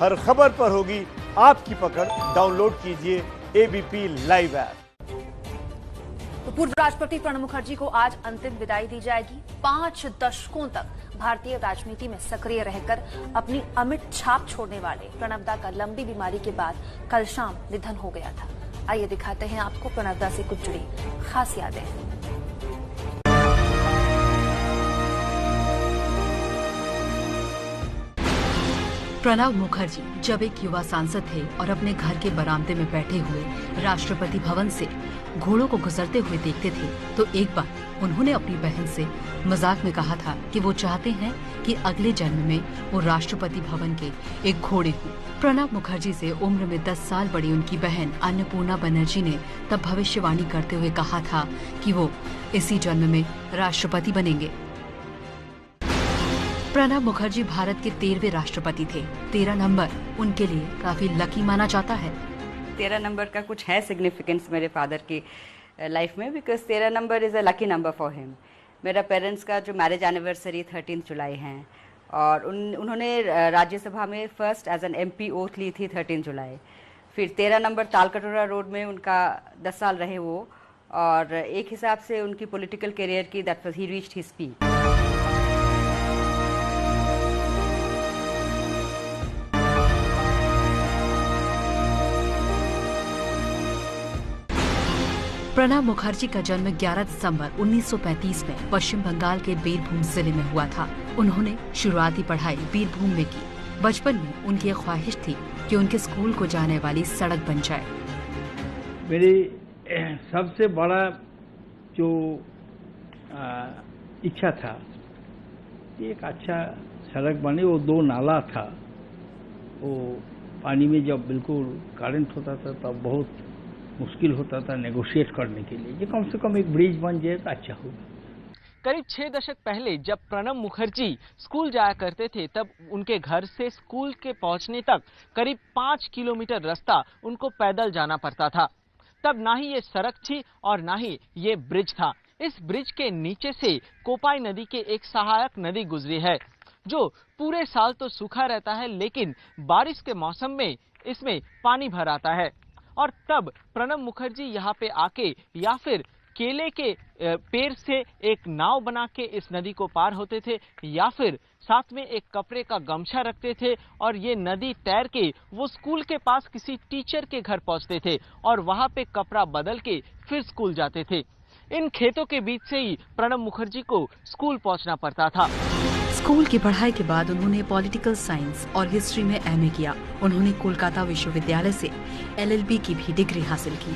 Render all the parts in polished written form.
हर खबर पर होगी आपकी पकड़। डाउनलोड कीजिए एबीपी लाइव ऐप। तो पूर्व राष्ट्रपति प्रणब मुखर्जी को आज अंतिम विदाई दी जाएगी। 5 दशकों तक भारतीय राजनीति में सक्रिय रहकर अपनी अमिट छाप छोड़ने वाले प्रणब दा का लंबी बीमारी के बाद कल शाम निधन हो गया था। आइए दिखाते हैं आपको प्रणब दा से कुछ जुड़ी खास यादें। प्रणब मुखर्जी जब एक युवा सांसद थे और अपने घर के बरामदे में बैठे हुए राष्ट्रपति भवन से घोड़ों को गुजरते हुए देखते थे, तो एक बार उन्होंने अपनी बहन से मजाक में कहा था कि वो चाहते हैं कि अगले जन्म में वो राष्ट्रपति भवन के एक घोड़े हों। प्रणब मुखर्जी से उम्र में 10 साल बड़ी उनकी बहन अन्नपूर्णा बनर्जी ने तब भविष्यवाणी करते हुए कहा था कि वो इसी जन्म में राष्ट्रपति बनेंगे। प्रणब मुखर्जी भारत के 13वें राष्ट्रपति थे। 13 नंबर उनके लिए काफी लकी माना जाता है। 13 नंबर का कुछ है सिग्निफिकेंस मेरे फादर की लाइफ में, because 13 number is a lucky number for him. मेरा पेरेंट्स का जो मैरिज एनिवर्सरी 13 जुलाई है और उन्होंने राज्यसभा में first as an MP oath ली थी 13 जुलाई। फिर 13 नंबर तालकटोरा रोड में उनका 10 साल रहे वो, और एक हिसाब से उनकी पॉलिटिकल करियर की that was he reached his peak. Pranab Mukherjee का जन्म 11 दिसंबर 1935 में पश्चिम बंगाल के बीरभूम जिले में हुआ था। उन्होंने शुरुआती पढ़ाई बीरभूम में की। बचपन में उनकी ख्वाहिश थी कि उनके स्कूल को जाने वाली सड़क बन जाए। मेरी सबसे बड़ा जो इच्छा था कि एक अच्छा सड़क बने। वो 2 नाला था, वो पानी में जब बिल्कुल करंट होता था तब बहुत मुश्किल होता था नेगोशिएट करने के लिए। ये कम से कम एक ब्रिज बन जाए तो अच्छा होगा। करीब 6 दशक पहले जब प्रणब मुखर्जी स्कूल जाया करते थे, तब उनके घर से स्कूल के पहुंचने तक करीब 5 किलोमीटर रास्ता उनको पैदल जाना पड़ता था। तब ना ही ये सड़क थी और ना ही ये ब्रिज था। इस ब्रिज के नीचे से कोपाई नदी के एक सहायक नदी गुजरी है, जो पूरे साल तो सूखा रहता है, लेकिन बारिश के मौसम में इसमें पानी भर आता है। और तब प्रणब मुखर्जी यहाँ पे आके या फिर केले के पेड़ से एक नाव बना के इस नदी को पार होते थे, या फिर साथ में एक कपड़े का गमछा रखते थे और ये नदी तैर के वो स्कूल के पास किसी टीचर के घर पहुंचते थे और वहां पे कपड़ा बदल के फिर स्कूल जाते थे। इन खेतों के बीच से ही प्रणब मुखर्जी को स्कूल पहुंचना पड़ता था। स्कूल की पढ़ाई के बाद उन्होंने पॉलिटिकल साइंस और हिस्ट्री में MA किया। उन्होंने कोलकाता विश्वविद्यालय से LLB की भी डिग्री हासिल की।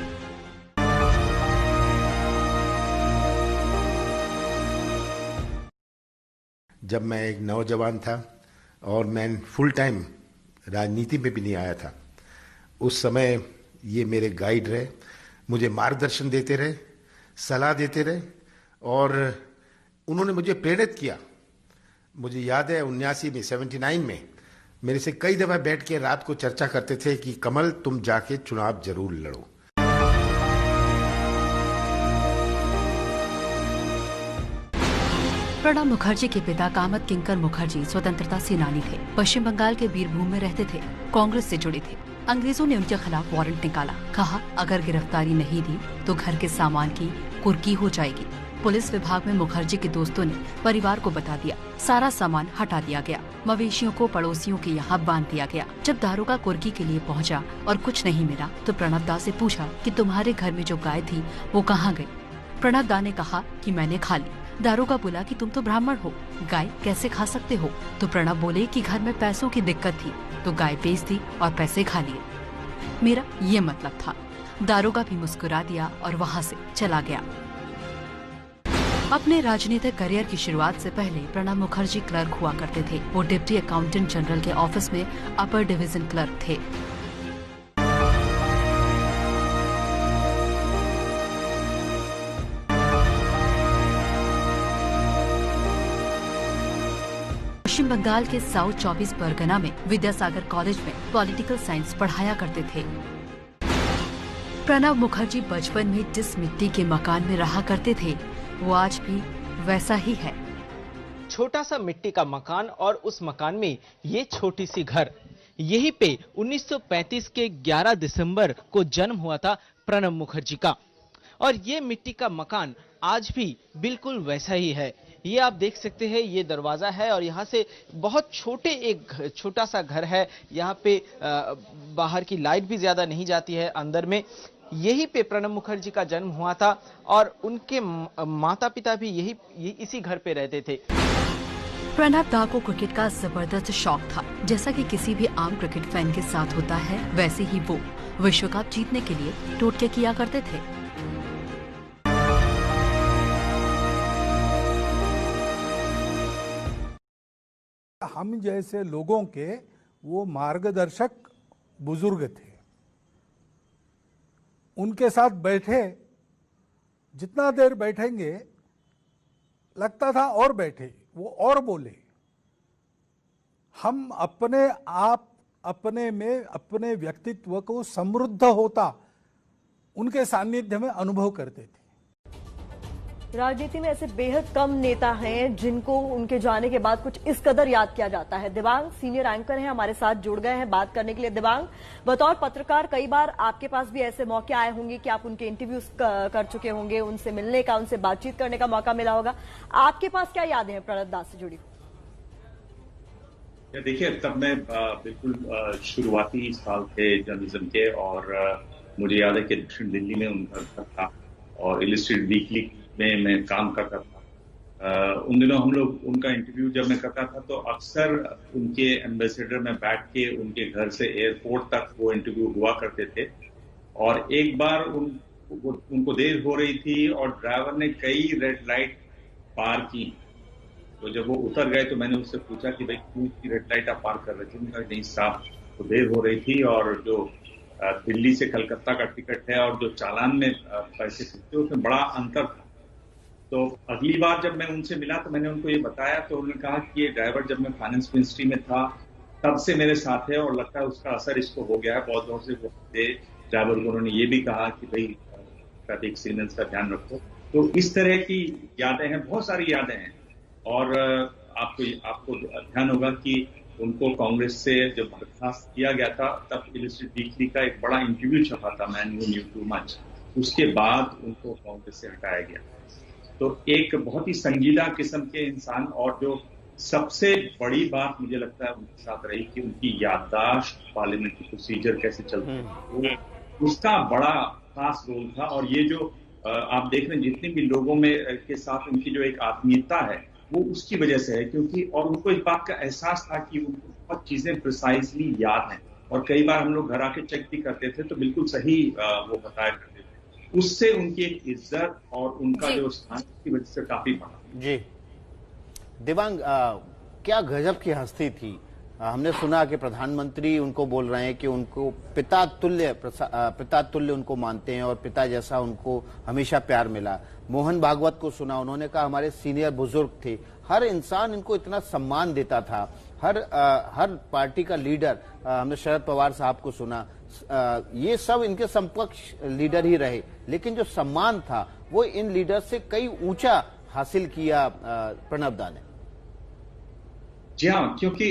जब मैं एक नौजवान था और मैं फुल टाइम राजनीति में भी नहीं आया था, उस समय ये मेरे गाइड रहे, मुझे मार्गदर्शन देते रहे, सलाह देते रहे और उन्होंने मुझे प्रेरित किया। मुझे याद है 79 में मेरे से कई दफा बैठ के रात को चर्चा करते थे कि कमल तुम जाके चुनाव जरूर लड़ो। प्रणब मुखर्जी के पिता कामत किंकर मुखर्जी स्वतंत्रता सेनानी थे। पश्चिम बंगाल के बीरभूम में रहते थे, कांग्रेस से जुड़े थे। अंग्रेजों ने उनके खिलाफ वारंट निकाला। कहा अगर गिरफ्तारी नहीं दी तो घर के सामान की कुर्की हो जाएगी। पुलिस विभाग में मुखर्जी के दोस्तों ने परिवार को बता दिया। सारा सामान हटा दिया गया। मवेशियों को पड़ोसियों के यहाँ बांध दिया गया। जब दारोगा कुर्की के लिए पहुँचा और कुछ नहीं मिला तो प्रणब दा से पूछा कि तुम्हारे घर में जो गाय थी वो कहाँ गई। प्रणब दा ने कहा कि मैंने खा ली। दारोगा बोला कि तुम तो ब्राह्मण हो, गाय कैसे खा सकते हो। तो प्रणब बोले कि घर में पैसों की दिक्कत थी तो गाय बेच दी और पैसे खा लिए। मेरा ये मतलब था। दारोगा भी मुस्कुरा दिया और वहाँ से चला गया। अपने राजनीतिक करियर की शुरुआत से पहले प्रणब मुखर्जी क्लर्क हुआ करते थे। वो डिप्टी अकाउंटेंट जनरल के ऑफिस में अपर डिवीजन क्लर्क थे। पश्चिम बंगाल के साउथ 24 परगना में विद्यासागर कॉलेज में पॉलिटिकल साइंस पढ़ाया करते थे। प्रणब मुखर्जी बचपन में जिस मिट्टी के मकान में रहा करते थे वो आज भी वैसा ही है। छोटा सा मिट्टी का मकान और उस मकान में ये छोटी सी घर, यहीं पे 1935 के 11 दिसंबर को जन्म हुआ था प्रणब मुखर्जी का। और ये मिट्टी का मकान आज भी बिल्कुल वैसा ही है। ये आप देख सकते हैं, ये दरवाजा है और यहाँ से बहुत छोटा सा घर है। यहाँ पे बाहर की लाइट भी ज्यादा नहीं जाती है अंदर में। यही पे प्रणब मुखर्जी का जन्म हुआ था और उनके माता पिता भी इसी घर पे रहते थे। प्रणब दा को क्रिकेट का जबरदस्त शौक था। जैसा कि किसी भी आम क्रिकेट फैन के साथ होता है, वैसे ही वो विश्व कप जीतने के लिए टोटके किया करते थे। हम जैसे लोगों के वो मार्गदर्शक बुजुर्ग थे। उनके साथ बैठे, जितना देर बैठेंगे लगता था और बैठे, वो और बोले। हम अपने आप अपने में अपने व्यक्तित्व को समृद्ध होता उनके सानिध्य में अनुभव करते थे। राजनीति में ऐसे बेहद कम नेता हैं जिनको उनके जाने के बाद कुछ इस कदर याद किया जाता है। दिबांग सीनियर एंकर हैं, हमारे साथ जुड़ गए हैं बात करने के लिए। दिबांग, बतौर पत्रकार कई बार आपके पास भी ऐसे मौके आए होंगे कि आप उनके इंटरव्यूज कर चुके होंगे, उनसे मिलने का, उनसे बातचीत करने का मौका मिला होगा। आपके पास क्या यादें हैं प्रणब दास से जुड़ी? देखिए, तब मैं बिल्कुल शुरुआती साल थे जर्नलिज्म के, और मुझे याद है कि दक्षिण दिल्ली में उनका घर था और इलस्ट्रेटेड वीकली में मैं काम करता था। उन दिनों हम लोग उनका इंटरव्यू जब मैं करता था तो अक्सर उनके एम्बेसडर में बैठ के उनके घर से एयरपोर्ट तक वो इंटरव्यू हुआ करते थे। और एक बार उनको देर हो रही थी और ड्राइवर ने कई रेड लाइट पार की। तो जब वो उतर गए तो मैंने उससे पूछा कि भाई क्यों की रेड लाइट आप पार कर रहे थे? उन्होंने कहा नहीं साहब, तो देर हो रही थी और जो दिल्ली से कलकत्ता का टिकट है और जो चालान में पैसे थे उसमें बड़ा अंतर था। तो अगली बार जब मैं उनसे मिला तो मैंने उनको ये बताया, तो उन्होंने कहा कि ये ड्राइवर जब मैं फाइनेंस मिनिस्ट्री में था तब से मेरे साथ है और लगता है उसका असर इसको हो गया है। बहुत दौर से ड्राइवर को उन्होंने ये भी कहा कि भाई ट्रैफिक सिग्नल्स का ध्यान रखो। तो इस तरह की यादें हैं, बहुत सारी यादें हैं। और आपको ध्यान होगा कि उनको कांग्रेस से जब बर्खास्त किया गया था तब इलस्ट्रेटेड वीकली का एक बड़ा इंटरव्यू छपा था, मैन हू न्यू टू मच। उसके बाद उनको कांग्रेस से हटाया गया। तो एक बहुत ही संजीदा किस्म के इंसान, और जो सबसे बड़ी बात मुझे लगता है उनके साथ रही कि उनकी याददाश्त, पार्लियामेंट्री प्रोसीजर कैसे चलती है, उसका बड़ा खास रोल था। और ये जो आप देख रहे हैं जितने भी लोगों में के साथ उनकी जो एक आत्मीयता है वो उसकी वजह से है, क्योंकि और उनको इस बात का एहसास था कि उनको बहुत चीजें प्रिसाइजली याद हैं। और कई बार हम लोग घर आके चेक भी करते थे तो बिल्कुल सही वो बताया करते थे। उससे उनकी एक इज्जत और उनका जो स्थान की वजह से काफी बढ़ा। जी दिबांग, क्या गजब की हस्ती थी। हमने सुना कि प्रधानमंत्री उनको बोल रहे हैं कि उनको पिता तुल्य उनको मानते हैं और पिता जैसा उनको हमेशा प्यार मिला। मोहन भागवत को सुना, उन्होंने कहा हमारे सीनियर बुजुर्ग थे। हर इंसान इनको इतना सम्मान देता था। हर पार्टी का लीडर, हमने शरद पवार साहब को सुना, ये सब इनके समकक्ष लीडर ही रहे, लेकिन जो सम्मान था वो इन लीडर से कई ऊंचा हासिल किया प्रणब दा ने। जी हाँ, क्योंकि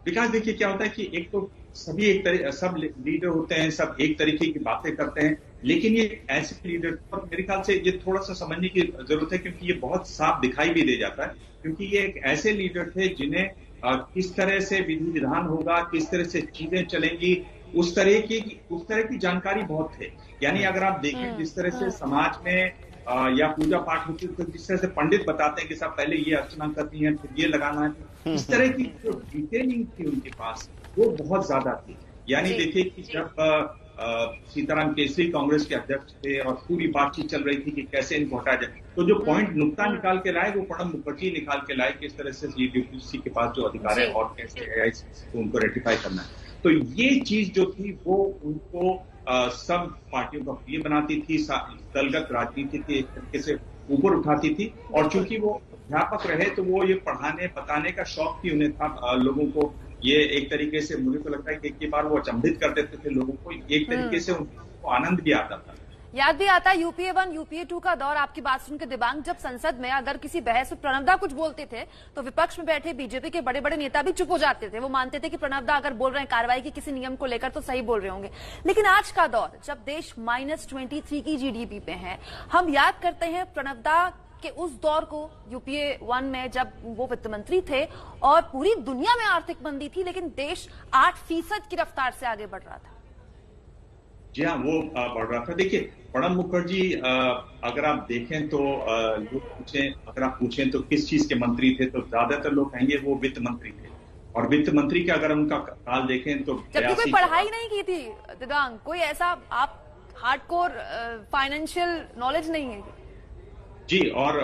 विकास देखिए क्या होता है कि एक तो सब लीडर होते हैं, सब एक तरीके की बातें करते हैं, लेकिन ये ऐसे लीडर, और मेरे ख्याल से ये थोड़ा सा समझने की जरूरत है क्योंकि ये बहुत साफ दिखाई भी दे जाता है। क्योंकि ये एक ऐसे लीडर थे जिन्हें किस तरह से विधि विधान होगा, किस तरह से चीजें चलेंगी, उस तरह की जानकारी बहुत थे। यानी अगर आप देखें जिस तरह से समाज में या पूजा पाठ होती है तो जिस तरह से पंडित बताते हैं कि साहब पहले ये अर्चना करनी है, फिर ये लगाना है, इस तरह की जो डिटेलिंग थी उनके पास वो बहुत ज्यादा थी। यानी देखिए कि जब सीताराम केसरी कांग्रेस के अध्यक्ष थे और पूरी बातचीत चल रही थी कि कैसे इनको हटाया जाए, तो जो पॉइंट नुक्ता निकाल के लाए वो प्रणब मुखर्जी निकाल के लाए कि इस तरह से डीपीसी के पास जो अधिकार है और कैसे उनको रेटिफाई करना है। तो ये चीज जो थी वो उनको सब पार्टियों का प्रिय बनाती थी, दलगत राजनीति के एक तरीके से ऊपर उठाती थी। और चूंकि वो अध्यापक रहे तो वो ये पढ़ाने बताने का शौक भी उन्हें था लोगों को। ये एक तरीके से मुझे तो लगता है कि एक बार वो अचंभित कर देते थे लोगों को, एक तरीके से उनको आनंद भी आता था। याद भी आता है यूपीए 1 यूपीए 2 का दौर। आपकी बात सुन के दिबांग, जब संसद में अगर किसी बहस में प्रणब दा कुछ बोलते थे तो विपक्ष में बैठे बीजेपी के बड़े बड़े नेता भी चुप हो जाते थे। वो मानते थे कि प्रणब दा अगर बोल रहे हैं कार्रवाई के किसी नियम को लेकर तो सही बोल रहे होंगे। लेकिन आज का दौर, जब देश -23 की जीडीपी पे है, हम याद करते हैं प्रणब दा के उस दौर को, यूपीए 1 में जब वो वित्त मंत्री थे और पूरी दुनिया में आर्थिक मंदी थी, लेकिन देश 8% की रफ्तार से आगे बढ़ रहा था। जी हाँ, वो बढ़ रहा था। देखिए, प्रणब मुखर्जी अगर आप देखें तो अगर आप पूछें तो किस चीज के मंत्री थे, तो ज्यादातर लोग कहेंगे वो वित्त मंत्री थे। और वित्त मंत्री का अगर उनका काल देखें तो जबकि कोई पढ़ाई नहीं की थी दिबांग, कोई ऐसा आप हार्डकोर फाइनेंशियल नॉलेज नहीं है जी। और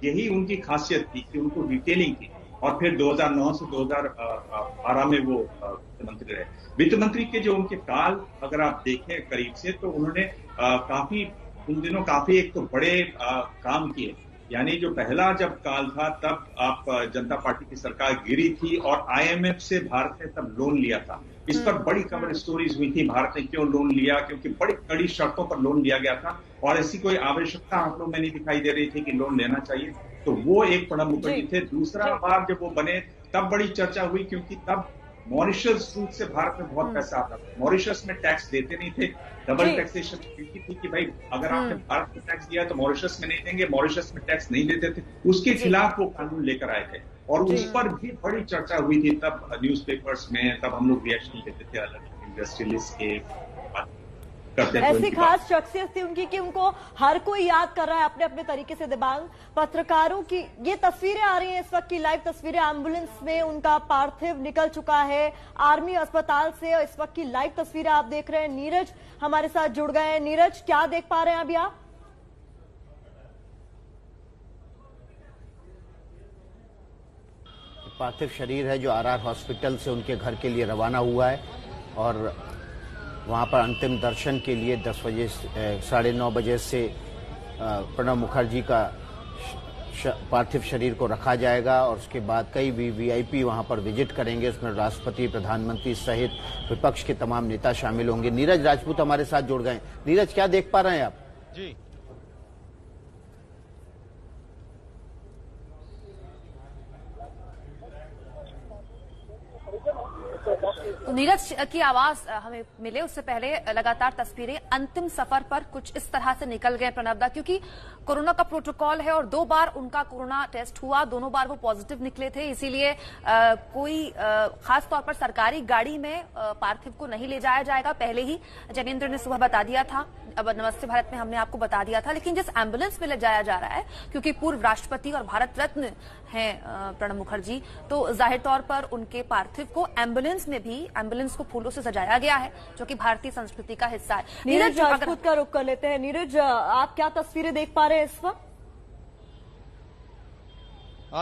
यही उनकी खासियत थी कि उनको डिटेलिंग थी। और फिर 2009 से 2012 में वो वित्त मंत्री रहे। वित्त मंत्री के जो उनके काल अगर आप देखें करीब से, तो उन्होंने काफी उन दिनों काफी एक तो बड़े काम किए। यानी जो पहला जब काल था तब आप जनता पार्टी की सरकार गिरी थी और आईएमएफ से भारत ने तब लोन लिया था। इस पर बड़ी कवर स्टोरीज हुई थी, भारत ने क्यों लोन लिया, क्योंकि बड़ी कड़ी शर्तों पर लोन लिया गया था और ऐसी कोई आवश्यकता हम लोग में नहीं दिखाई दे रही थी कि लोन लेना चाहिए। तो वो एक प्रणब मुखर्जी थे। दूसरा बार जब वो बने तब बड़ी चर्चा हुई, क्योंकि तब मॉरिशस रूप से भारत में बहुत पैसा आता था। मॉरिशस में टैक्स देते नहीं थे, डबल टैक्सेशन थी कि भाई अगर आपने भारत में टैक्स दिया तो मॉरिशस में नहीं देंगे, मॉरिशस में टैक्स नहीं देते थे। उसके खिलाफ वो कानून लेकर आए थे और उस पर भी बड़ी चर्चा हुई थी तब न्यूज़पेपर्स में। तब हम लोग रिएक्शन देते थे अलग इंडस्ट्रियलिस्ट के। ऐसी खास शख्सियत थी उनकी कि उनको हर कोई याद कर रहा है अपने अपने तरीके से। दिबांग, पत्रकारों की ये तस्वीरें आ रही हैं इस वक्त की, लाइव तस्वीरें। एम्बुलेंस में उनका पार्थिव निकल चुका है आर्मी अस्पताल से। इस वक्त की लाइव तस्वीरें आप देख रहे हैं। नीरज हमारे साथ जुड़ गए हैं। नीरज, क्या देख पा रहे हैं अभी आप? पार्थिव शरीर है जो आरआर हॉस्पिटल से उनके घर के लिए रवाना हुआ है और वहां पर अंतिम दर्शन के लिए 10 बजे 9:30 बजे से प्रणब मुखर्जी का पार्थिव शरीर को रखा जाएगा और उसके बाद कई वीआईपी वहां पर विजिट करेंगे। उसमें राष्ट्रपति, प्रधानमंत्री सहित विपक्ष के तमाम नेता शामिल होंगे। नीरज राजपूत हमारे साथ जुड़ गए। नीरज, क्या देख पा रहे हैं आप? जी, तो नीरज की आवाज हमें मिले उससे पहले लगातार तस्वीरें अंतिम सफर पर कुछ इस तरह से निकल गए प्रणब दा, क्योंकि कोरोना का प्रोटोकॉल है और 2 बार उनका कोरोना टेस्ट हुआ, दोनों बार वो पॉजिटिव निकले थे। इसीलिए कोई खास तौर पर सरकारी गाड़ी में पार्थिव को नहीं ले जाया जाएगा। पहले ही जनेंद्र ने सुबह बता दिया था, अब नमस्ते भारत में हमने आपको बता दिया था। लेकिन जिस एम्बुलेंस में ले जाया जा रहा है, क्योंकि पूर्व राष्ट्रपति और भारत रत्न हैं प्रणब मुखर्जी, तो जाहिर तौर पर उनके पार्थिव को एम्बुलेंस को फूलों से सजाया गया है, जो कि भारतीय संस्कृति का हिस्सा है। नीरज राजपूत का रुख कर लेते हैं। नीरज, आप क्या तस्वीरें देख पा रहे हैं इस वक्त?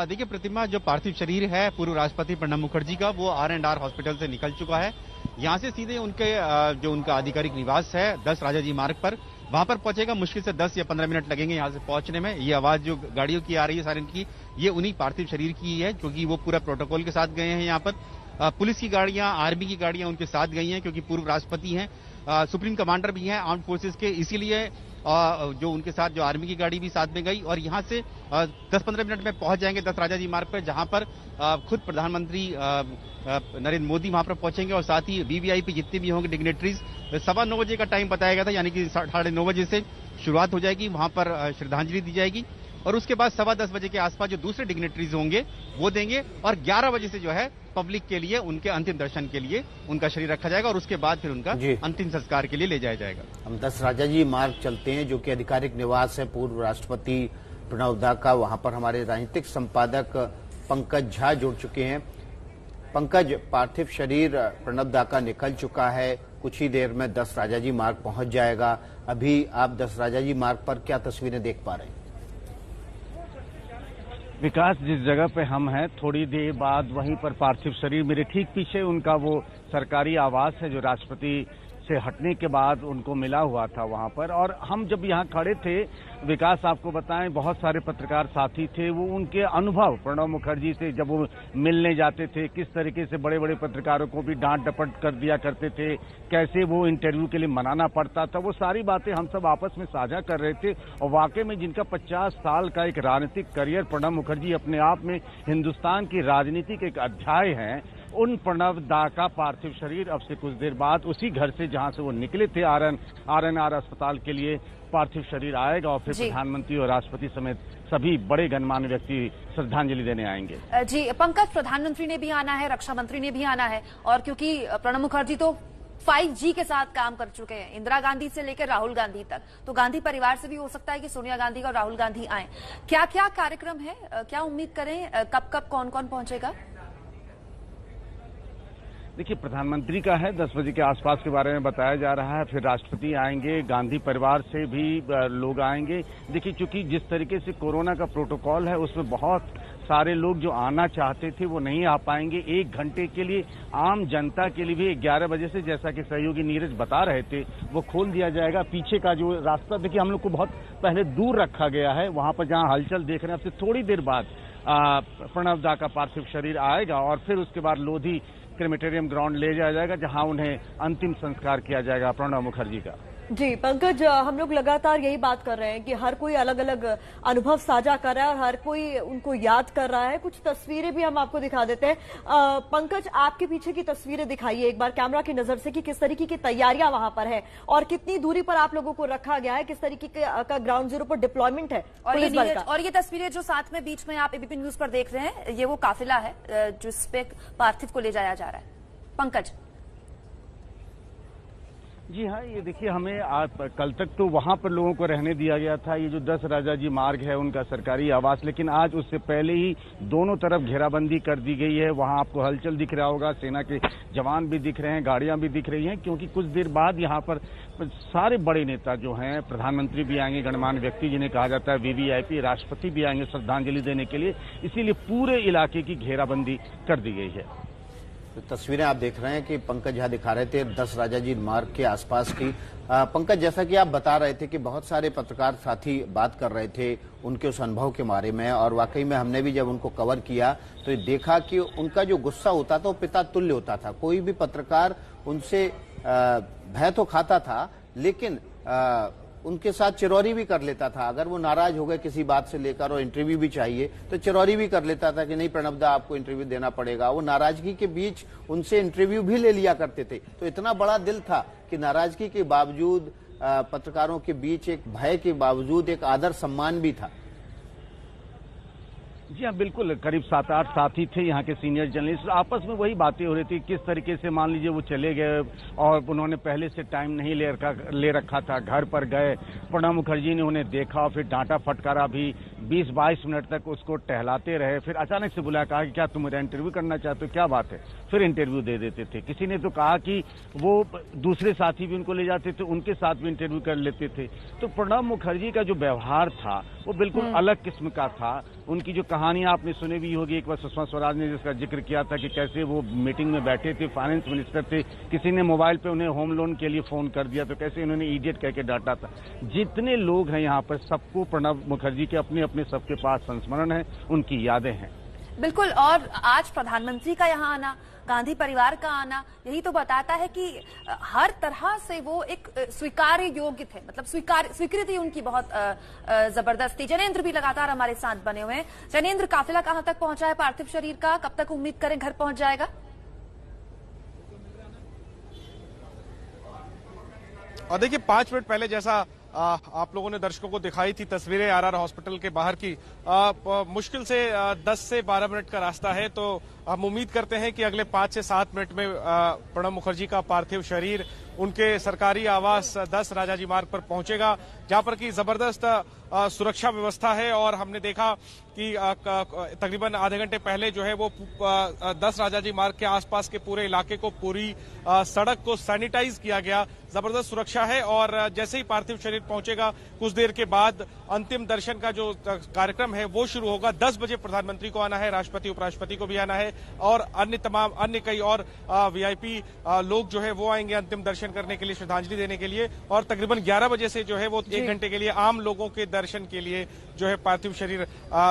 देखिए प्रतिमा, जो पार्थिव शरीर है पूर्व राष्ट्रपति प्रणब मुखर्जी का, वो R&R हॉस्पिटल से निकल चुका है। यहाँ से सीधे उनके जो उनका आधिकारिक निवास है 10 राजाजी मार्ग पर, वहां पर पहुंचेगा। मुश्किल से 10 या 15 मिनट लगेंगे यहाँ से पहुंचने में। ये आवाज जो गाड़ियों की आ रही है सायरन की, ये उन्हीं पार्थिव शरीर की है, क्योंकि वो पूरा प्रोटोकॉल के साथ गए हैं। यहाँ पर पुलिस की गाड़ियां, आर्मी की गाड़ियां उनके साथ गई हैं, क्योंकि पूर्व राष्ट्रपति हैं, सुप्रीम कमांडर भी हैं आर्म्ड फोर्सेस के, इसीलिए जो उनके साथ जो आर्मी की गाड़ी भी साथ में गई। और यहाँ से 10-15 मिनट में पहुंच जाएंगे 10 राजाजी मार्ग पर, जहां पर खुद प्रधानमंत्री नरेंद्र मोदी वहां पर पहुंचेंगे और साथ ही वीवीआईपी जितने भी होंगे डिग्नेटरीज। 9:15 बजे का टाइम बताया गया था, यानी कि 9:30 बजे से शुरुआत हो जाएगी, वहां पर श्रद्धांजलि दी जाएगी और उसके बाद 10:15 बजे के आसपास जो दूसरे डिग्नेटरीज होंगे वो देंगे और 11 बजे से जो है पब्लिक के लिए उनके अंतिम दर्शन के लिए उनका शरीर रखा जाएगा और उसके बाद फिर उनका अंतिम संस्कार के लिए ले जाया जाएगा। हम 10 राजाजी मार्ग चलते हैं, जो कि आधिकारिक निवास है पूर्व राष्ट्रपति प्रणब दा का। वहां पर हमारे राजनीतिक संपादक पंकज झा जुड़ चुके हैं। पंकज, पार्थिव शरीर प्रणब दा का निकल चुका है, कुछ ही देर में 10 राजाजी मार्ग पहुंच जाएगा। अभी आप 10 राजाजी मार्ग पर क्या तस्वीरें देख पा रहे हैं? विकास, जिस जगह पे हम हैं, थोड़ी देर बाद वहीं पर पार्थिव शरीर, मेरे ठीक पीछे उनका वो सरकारी आवास है जो राष्ट्रपति से हटने के बाद उनको मिला हुआ था वहां पर। और हम जब यहाँ खड़े थे, विकास आपको बताएं, बहुत सारे पत्रकार साथी थे, वो उनके अनुभव प्रणब मुखर्जी से जब वो मिलने जाते थे, किस तरीके से बड़े बड़े पत्रकारों को भी डांट डपट कर दिया करते थे, कैसे वो इंटरव्यू के लिए मनाना पड़ता था, वो सारी बातें हम सब आपस में साझा कर रहे थे। और वाकई में जिनका 50 साल का एक राजनीतिक करियर, प्रणब मुखर्जी अपने आप में हिंदुस्तान की राजनीति के एक अध्याय हैं, उन प्रणब दा का पार्थिव शरीर अब से कुछ देर बाद उसी घर से जहां से वो निकले थे आरएनआर अस्पताल के लिए पार्थिव शरीर आएगा और फिर प्रधानमंत्री और राष्ट्रपति समेत सभी बड़े गणमान्य व्यक्ति श्रद्धांजलि देने आएंगे। जी पंकज, प्रधानमंत्री ने भी आना है, रक्षा मंत्री ने भी आना है, और क्योंकि प्रणब मुखर्जी तो 5G के साथ काम कर चुके हैं, इंदिरा गांधी से लेकर राहुल गांधी तक, तो गांधी परिवार से भी हो सकता है कि सोनिया गांधी और राहुल गांधी आए। क्या क्या कार्यक्रम है, क्या उम्मीद करें, कब कब कौन कौन पहुंचेगा? देखिए, प्रधानमंत्री का है 10 बजे के आसपास के बारे में बताया जा रहा है, फिर राष्ट्रपति आएंगे, गांधी परिवार से भी लोग आएंगे। देखिए, चूंकि जिस तरीके से कोरोना का प्रोटोकॉल है, उसमें बहुत सारे लोग जो आना चाहते थे वो नहीं आ पाएंगे। 1 घंटे के लिए आम जनता के लिए भी 11 बजे से, जैसा कि सहयोगी नीरज बता रहे थे, वो खोल दिया जाएगा। पीछे का जो रास्ता, देखिए, हम लोग को बहुत पहले दूर रखा गया है, वहां पर जहां हलचल देख रहे हैं, अब से थोड़ी देर बाद प्रणब दा का पार्थिव शरीर आएगा और फिर उसके बाद लोधी क्रेमेटेरियम ग्राउंड ले जाया जाएगा, जहां उन्हें अंतिम संस्कार किया जाएगा प्रणब मुखर्जी का। जी पंकज, हम लोग लगातार यही बात कर रहे हैं कि हर कोई अलग अलग अनुभव साझा कर रहा है और हर कोई उनको याद कर रहा है। कुछ तस्वीरें भी हम आपको दिखा देते हैं। पंकज, आपके पीछे की तस्वीरें दिखाइए एक बार कैमरा की नजर से कि किस तरीके की तैयारियां वहां पर है और कितनी दूरी पर आप लोगों को रखा गया है, किस तरीके का ग्राउंड जीरो पर डिप्लॉयमेंट है और ये तस्वीरें जो साथ में बीच में आप एबीपी न्यूज पर देख रहे हैं, ये वो काफिला है जिसपे पार्थिव को ले जाया जा रहा है। पंकज जी हाँ, ये देखिए, हमें कल तक तो वहां पर लोगों को रहने दिया गया था, ये जो 10 राजाजी मार्ग है उनका सरकारी आवास, लेकिन आज उससे पहले ही दोनों तरफ घेराबंदी कर दी गई है। वहां आपको हलचल दिख रहा होगा, सेना के जवान भी दिख रहे हैं, गाड़ियां भी दिख रही हैं, क्योंकि कुछ देर बाद यहाँ पर सारे बड़े नेता जो हैं, प्रधानमंत्री भी आएंगे, गणमान्य व्यक्ति जिन्हें कहा जाता है वीवीआईपी, राष्ट्रपति भी आएंगे श्रद्धांजलि देने के लिए, इसीलिए पूरे इलाके की घेराबंदी कर दी गई है। तो तस्वीरें आप देख रहे हैं कि पंकज झा दिखा रहे थे 10 राजाजी मार्ग के आसपास की। पंकज, जैसा कि आप बता रहे थे कि बहुत सारे पत्रकार साथी बात कर रहे थे उनके उस अनुभव के बारे में, और वाकई में हमने भी जब उनको कवर किया तो देखा कि उनका जो गुस्सा होता था वो पिता तुल्य होता था। कोई भी पत्रकार उनसे भय तो खाता था, लेकिन उनके साथ चिरौरी भी कर लेता था। अगर वो नाराज हो गए किसी बात से लेकर और इंटरव्यू भी चाहिए तो चिरौरी भी कर लेता था कि नहीं प्रणब दा, आपको इंटरव्यू देना पड़ेगा। वो नाराजगी के बीच उनसे इंटरव्यू भी ले लिया करते थे। तो इतना बड़ा दिल था कि नाराजगी के बावजूद, पत्रकारों के बीच एक भय के बावजूद एक आदर सम्मान भी था। जी हाँ, बिल्कुल, करीब 7-8 साथी थे यहाँ के सीनियर जर्नलिस्ट, आपस में वही बातें हो रही थी। किस तरीके से मान लीजिए वो चले गए और उन्होंने पहले से टाइम नहीं ले रखा था, घर पर गए, प्रणब मुखर्जी ने उन्हें देखा और फिर डांटा फटकारा भी, 20-22 मिनट तक उसको टहलाते रहे, फिर अचानक से बुलाया, कहा कि क्या तुम मेरा इंटरव्यू करना चाहते हो, क्या बात है, फिर इंटरव्यू दे देते थे। किसी ने तो कहा कि वो दूसरे साथी भी उनको ले जाते थे, उनके साथ भी इंटरव्यू कर लेते थे। तो प्रणब मुखर्जी का जो व्यवहार था वो बिल्कुल अलग किस्म का था। उनकी जो कहानियां आपने सुनी भी होगी, एक बार सुषमा स्वराज ने जिसका जिक्र किया था कि कैसे वो मीटिंग में बैठे थे, फाइनेंस मिनिस्टर थे, किसी ने मोबाइल पे उन्हें होम लोन के लिए फोन कर दिया तो कैसे उन्होंने इडियट कह के डांटा था। जितने लोग हैं यहाँ पर, सबको प्रणब मुखर्जी के अपने अपने सबके पास संस्मरण है, उनकी यादें हैं। बिल्कुल, और आज प्रधानमंत्री का यहाँ आना, गांधी परिवार का आना, यही तो बताता है कि हर तरह से वो एक स्वीकार्य योग्य थे, मतलब स्वीकृति उनकी बहुत जबरदस्त थी। जनेंद्र भी लगातार हमारे साथ बने हुए हैं। जनेंद्र, काफिला कहां तक पहुंचा है पार्थिव शरीर का, कब तक उम्मीद करें घर पहुंच जाएगा? और देखिए, 5 मिनट पहले जैसा आप लोगों ने दर्शकों को दिखाई थी तस्वीरें आरआर हॉस्पिटल के बाहर की, मुश्किल से 10 से 12 मिनट का रास्ता है, तो हम उम्मीद करते हैं कि अगले 5 से 7 मिनट में प्रणब मुखर्जी का पार्थिव शरीर उनके सरकारी आवास 10 राजाजी मार्ग पर पहुंचेगा, जहां पर की जबरदस्त सुरक्षा व्यवस्था है। और हमने देखा कि तकरीबन आधे घंटे पहले जो है वो 10 राजाजी मार्ग के आसपास के पूरे इलाके को, पूरी सड़क को सैनिटाइज किया गया, जबरदस्त सुरक्षा है। और जैसे ही पार्थिव शरीर पहुंचेगा, कुछ देर के बाद अंतिम दर्शन का जो कार्यक्रम है वो शुरू होगा। 10 बजे प्रधानमंत्री को आना है, राष्ट्रपति उपराष्ट्रपति को भी आना है, और अन्य कई और वीआईपी लोग जो है वो आएंगे अंतिम दर्शन दर्शन करने के लिए, श्रद्धांजलि देने के लिए, और तकरीबन 11 बजे से जो है वो 1 घंटे के लिए आम लोगों के दर्शन के लिए जो है पार्थिव शरीर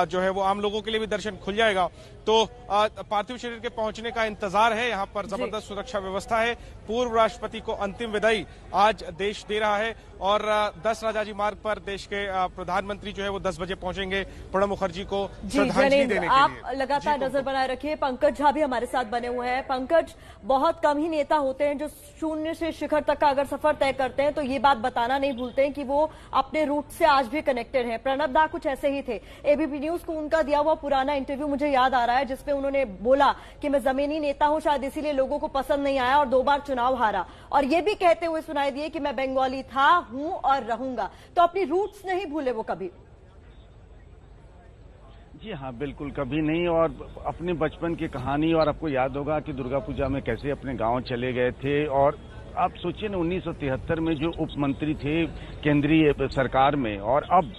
जो है वो आम लोगों के लिए भी दर्शन खुल जाएगा। तो पार्थिव शरीर के पहुंचने का इंतजार है। यहाँ पर जबरदस्त सुरक्षा व्यवस्था है। पूर्व राष्ट्रपति को अंतिम विदाई आज देश दे रहा है और 10 राजाजी मार्ग पर देश के प्रधानमंत्री जो है वो 10 बजे पहुंचेंगे प्रणब मुखर्जी को श्रद्धांजलि देने के लिए। आप लगातार नजर बनाए रखिए। पंकज झा भी हमारे साथ बने हुए हैं। पंकज, बहुत कम ही नेता होते हैं जो शून्य से शिखर तक का अगर सफर तय करते हैं तो ये बात बताना नहीं भूलते हैं कि वो अपने रूट से आज भी कनेक्टेड हैं। प्रणब दा कुछ ऐसे ही थे। एबीपी न्यूज को उनका दिया हुआ पुराना इंटरव्यू मुझे याद आ रहा है जिसमें उन्होंने बोला कि मैं जमीनी नेता हूं, शायद इसीलिए लोगों को पसंद नहीं आया और 2 बार चुनाव हारा, और ये भी कहते हुए सुनाई दिए कि मैं बंगाली था, हूं और रहूंगा। तो अपनी रूट्स नहीं भूले वो कभी। जी हाँ, बिल्कुल कभी नहीं। और अपने बचपन की कहानी, और आपको याद होगा कि दुर्गा पूजा में कैसे अपने गांव चले गए थे। और आप सोचिए ना, 1973 में जो उप मंत्री थे केंद्रीय सरकार में, और अब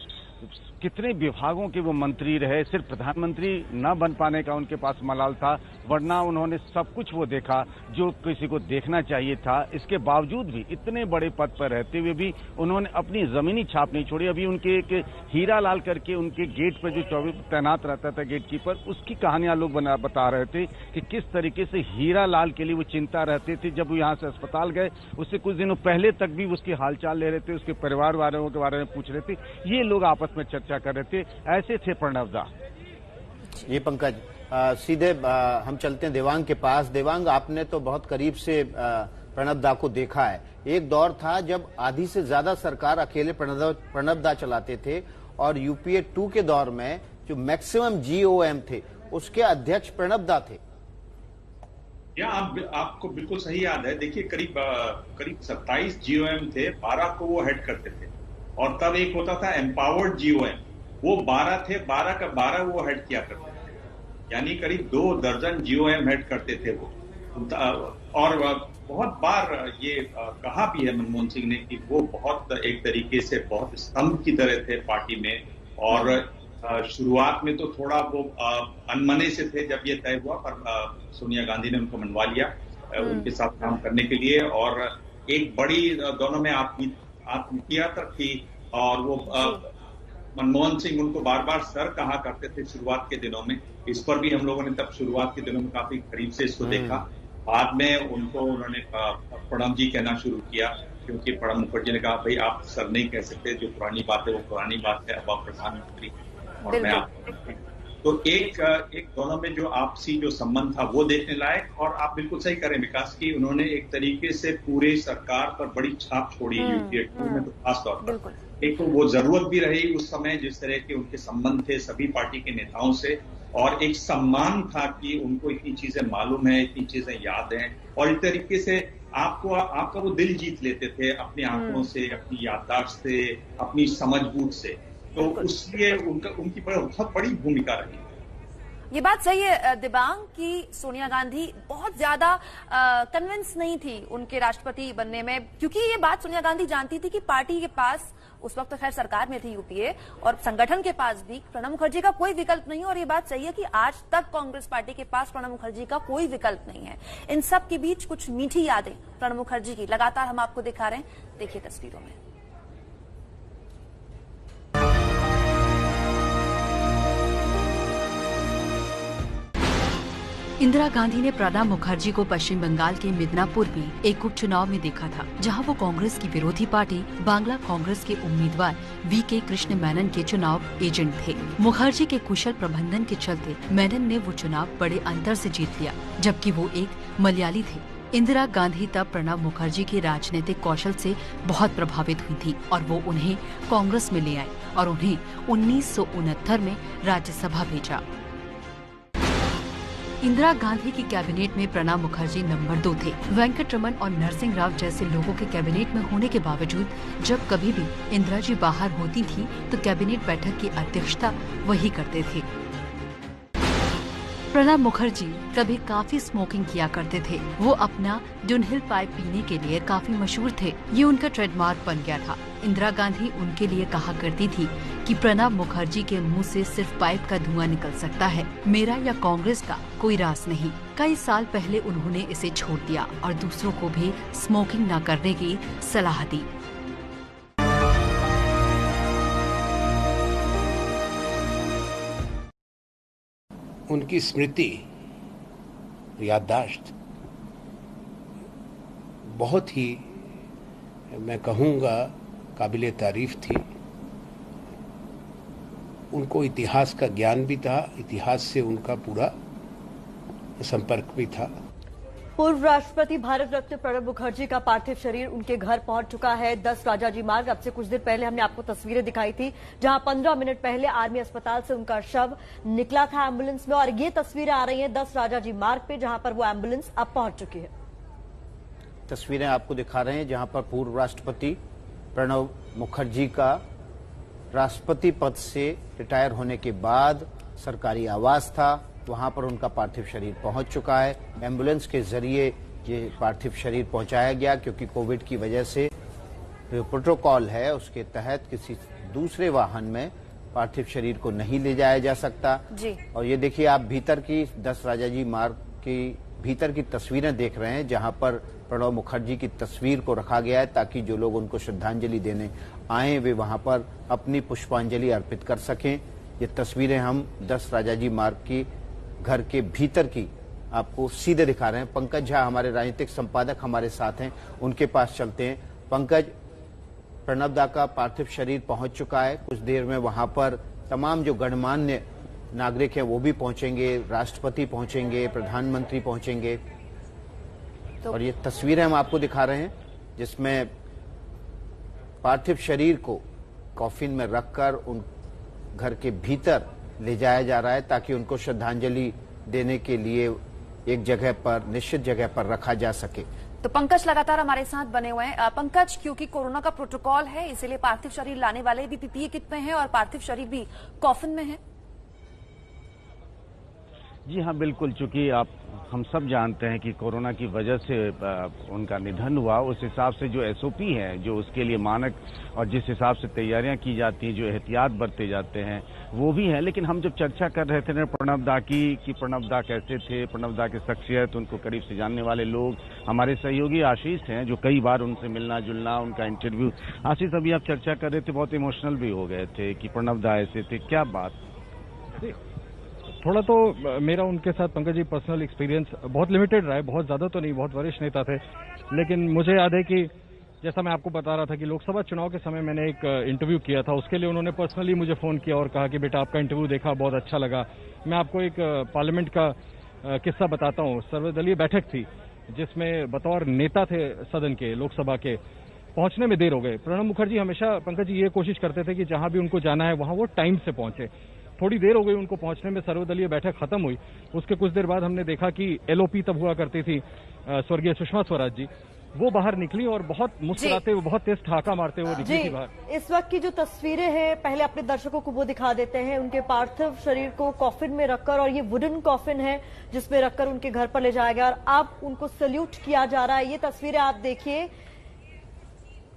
कितने विभागों के वो मंत्री रहे। सिर्फ प्रधानमंत्री न बन पाने का उनके पास मलाल था, वरना उन्होंने सब कुछ वो देखा जो किसी को देखना चाहिए था। इसके बावजूद भी इतने बड़े पद पर रहते हुए भी उन्होंने अपनी जमीनी छाप नहीं छोड़ी। अभी उनके एक हीरा लाल करके उनके गेट पर जो 24 तैनात रहता था गेट कीपर, उसकी कहानियां लोग बता रहे थे कि किस तरीके से हीरा लाल के लिए वो चिंता रहते थे। जब वो यहाँ से अस्पताल गए उससे कुछ दिनों पहले तक भी उसकी हालचाल ले रहे थे, उसके परिवार वालों के बारे में पूछ रहे थे। ये लोग आपस में चर्चा कर रहे थे। ऐसे थे प्रणब दा। ये पंकज, सीधे हम चलते हैं देवांग के पास। देवांग, आपने तो बहुत करीब से प्रणब दा को देखा है। एक दौर था जब आधी से ज्यादा सरकार अकेले प्रणब दा चलाते थे, और यूपीए 2 के दौर में जो मैक्सिमम जीओएम थे उसके अध्यक्ष प्रणब दा थे। आपको बिल्कुल सही याद है। देखिए, करीब 27 जीओएम थे, 12 को वो हेड करते थे, और तब एक होता था एम्पावर्ड जीओएम, वो 12 थे, 12 का 12 वो हेड किया करते थे, यानी करीब 2 दर्जन जीओएम हेड करते थे वो। और बहुत बार ये कहा भी है मनमोहन सिंह ने कि वो बहुत एक तरीके से बहुत स्तंभ की तरह थे पार्टी में। और शुरुआत में तो थोड़ा वो अनमने से थे जब ये तय हुआ, पर सोनिया गांधी ने उनको मनवा लिया उनके साथ काम करने के लिए। और एक बड़ी दोनों में आत्मीयता तक थी, और वो मनमोहन सिंह उनको बार बार सर कहा करते थे शुरुआत के दिनों में। इस पर भी हम लोगों ने तब शुरुआत के दिनों में काफी करीब से इसको देखा। बाद में उन्होंने प्रणब जी कहना शुरू किया, क्योंकि प्रणब मुखर्जी ने कहा भाई आप सर नहीं कह सकते, जो पुरानी बात है वो पुरानी बात है, अब आप प्रधानमंत्री और मैं आप। तो एक दोनों में जो आपसी जो संबंध था वो देखने लायक। और आप बिल्कुल सही करें विकास की, उन्होंने एक तरीके से पूरे सरकार पर बड़ी छाप छोड़ी यूपीए 2 में, तो खास तौर पर एक तो वो जरूरत भी रही उस समय, जिस तरह के उनके संबंध थे सभी पार्टी के नेताओं से, और एक सम्मान था कि उनको इतनी चीजें मालूम है, इतनी चीजें याद हैं, और एक तरीके से आपका वो दिल जीत लेते थे अपने आंकड़ों से, अपनी याददाश्त से, अपनी समझबूझ से। तो उसलिए उनकी बहुत बड़ी भूमिका रही। ये बात सही है दिबांग कि सोनिया गांधी बहुत ज्यादा कन्विंस नहीं थी उनके राष्ट्रपति बनने में, क्योंकि ये बात सोनिया गांधी जानती थी कि पार्टी के पास उस वक्त तो खैर सरकार में थी यूपीए, और संगठन के पास भी प्रणब मुखर्जी का कोई विकल्प नहीं। और ये बात सही है कि आज तक कांग्रेस पार्टी के पास प्रणब मुखर्जी का कोई विकल्प नहीं है। इन सब के बीच कुछ मीठी यादें प्रणब मुखर्जी की लगातार हम आपको दिखा रहे हैं, देखिए तस्वीरों में। इंदिरा गांधी ने प्रणब मुखर्जी को पश्चिम बंगाल के मिदनापुर में एक उपचुनाव में देखा था, जहां वो कांग्रेस की विरोधी पार्टी बांग्ला कांग्रेस के उम्मीदवार वीके कृष्ण मेनन के चुनाव एजेंट थे। मुखर्जी के कुशल प्रबंधन के चलते मेनन ने वो चुनाव बड़े अंतर से जीत लिया, जबकि वो एक मलयाली थे। इंदिरा गांधी तब प्रणब मुखर्जी के राजनीतिक कौशल से बहुत प्रभावित हुई थी और वो उन्हें कांग्रेस में ले आए और उन्हें 1969 में राज्यसभा भेजा। इंदिरा गांधी की कैबिनेट में प्रणब मुखर्जी नंबर 2 थे। वेंकट रमन और नरसिंह राव जैसे लोगों के कैबिनेट में होने के बावजूद जब कभी भी इंदिरा जी बाहर होती थी तो कैबिनेट बैठक की अध्यक्षता वही करते थे। प्रणब मुखर्जी कभी काफी स्मोकिंग किया करते थे। वो अपना डुनहिल पाइप पीने के लिए काफी मशहूर थे। ये उनका ट्रेडमार्क बन गया था। इंदिरा गांधी उनके लिए कहा करती थी कि प्रणब मुखर्जी के मुंह से सिर्फ पाइप का धुआं निकल सकता है, मेरा या कांग्रेस का कोई राज नहीं। कई साल पहले उन्होंने इसे छोड़ दिया और दूसरों को भी स्मोकिंग न करने की सलाह दी। उनकी स्मृति, याददाश्त बहुत ही, मैं कहूँगा, काबिले तारीफ थी। उनको इतिहास का ज्ञान भी था, इतिहास से उनका पूरा संपर्क भी था। पूर्व राष्ट्रपति भारत रत्न प्रणब मुखर्जी का पार्थिव शरीर उनके घर पहुंच चुका है 10 राजाजी मार्ग। अब से कुछ देर पहले हमने आपको तस्वीरें दिखाई थी जहां 15 मिनट पहले आर्मी अस्पताल से उनका शव निकला था एम्बुलेंस में, और ये तस्वीरें आ रही हैं 10 राजाजी मार्ग पे जहां पर वो एम्बुलेंस अब पहुंच चुकी है। तस्वीरें आपको दिखा रहे हैं जहां पर पूर्व राष्ट्रपति प्रणब मुखर्जी का राष्ट्रपति पद से रिटायर होने के बाद सरकारी आवास था, वहां पर उनका पार्थिव शरीर पहुंच चुका है। एम्बुलेंस के जरिए ये पार्थिव शरीर पहुंचाया गया क्योंकि कोविड की वजह से जो प्रोटोकॉल है उसके तहत किसी दूसरे वाहन में पार्थिव शरीर को नहीं ले जाया जा सकता जी। और ये देखिए आप भीतर की 10 राजाजी मार्ग की भीतर की तस्वीरें देख रहे हैं जहां पर प्रणब मुखर्जी की तस्वीर को रखा गया है ताकि जो लोग उनको श्रद्धांजलि देने आए वे वहां पर अपनी पुष्पांजलि अर्पित कर सकें। ये तस्वीरें हम 10 राजाजी मार्ग की घर के भीतर की आपको सीधे दिखा रहे हैं। पंकज झा हमारे राजनीतिक संपादक हमारे साथ हैं, उनके पास चलते हैं। पंकज, प्रणब दा का पार्थिव शरीर पहुंच चुका है, कुछ देर में वहां पर तमाम जो गणमान्य नागरिक हैं वो भी पहुंचेंगे, राष्ट्रपति पहुंचेंगे, प्रधानमंत्री पहुंचेंगे और ये तस्वीरें हम आपको दिखा रहे हैं जिसमें पार्थिव शरीर को कॉफिन में रखकर उन घर के भीतर ले जाया जा रहा है ताकि उनको श्रद्धांजलि देने के लिए एक जगह पर, निश्चित जगह पर रखा जा सके। तो पंकज लगातार हमारे साथ बने हुए हैं। पंकज, क्योंकि कोरोना का प्रोटोकॉल है इसीलिए पार्थिव शरीर लाने वाले भी पीपीई किट में हैं और पार्थिव शरीर भी कॉफिन में है। जी हाँ, बिल्कुल। चूंकि हम सब जानते हैं कि कोरोना की वजह से उनका निधन हुआ, उस हिसाब से जो एसओपी है, जो उसके लिए मानक और जिस हिसाब से तैयारियां की जाती हैं, जो एहतियात बरते जाते हैं वो भी है। लेकिन हम जब चर्चा कर रहे थे ना प्रणब दा की कि प्रणब दा कैसे थे, प्रणब दा की शख्सियत, उनको करीब से जानने वाले लोग, हमारे सहयोगी आशीष हैं जो कई बार उनसे मिलना जुलना, उनका इंटरव्यू। आशीष, अभी आप चर्चा कर रहे थे, बहुत इमोशनल भी हो गए थे कि प्रणब दा ऐसे थे, क्या बात? थोड़ा तो मेरा उनके साथ पंकज जी पर्सनल एक्सपीरियंस बहुत लिमिटेड रहा है, बहुत ज्यादा तो नहीं, बहुत वरिष्ठ नेता थे। लेकिन मुझे याद है कि जैसा मैं आपको बता रहा था कि लोकसभा चुनाव के समय मैंने एक इंटरव्यू किया था, उसके लिए उन्होंने पर्सनली मुझे फोन किया और कहा कि बेटा आपका इंटरव्यू देखा, बहुत अच्छा लगा। मैं आपको एक पार्लियामेंट का किस्सा बताता हूँ। सर्वदलीय बैठक थी जिसमें बतौर नेता थे सदन के, लोकसभा के, पहुंचने में देर हो गए। प्रणब मुखर्जी हमेशा पंकज जी ये कोशिश करते थे कि जहां भी उनको जाना है वहां वो टाइम से पहुंचे। थोड़ी देर हो गई उनको पहुंचने में, सर्वदलीय बैठक खत्म हुई, उसके कुछ देर बाद हमने देखा कि एलओपी तब हुआ करती थी स्वर्गीय सुषमा स्वराज जी, वो बाहर निकली और बहुत मुस्कुराते हुए, बहुत तेज ठहाका मारते हुए निकली थी बाहर। इस वक्त की जो तस्वीरें हैं पहले अपने दर्शकों को वो दिखा देते हैं। उनके पार्थिव शरीर को कॉफिन में रखकर, और ये वुडन कॉफिन है जिसमें रखकर उनके घर पर ले जाया गया और अब उनको सैल्यूट किया जा रहा है। ये तस्वीरें आप देखिए,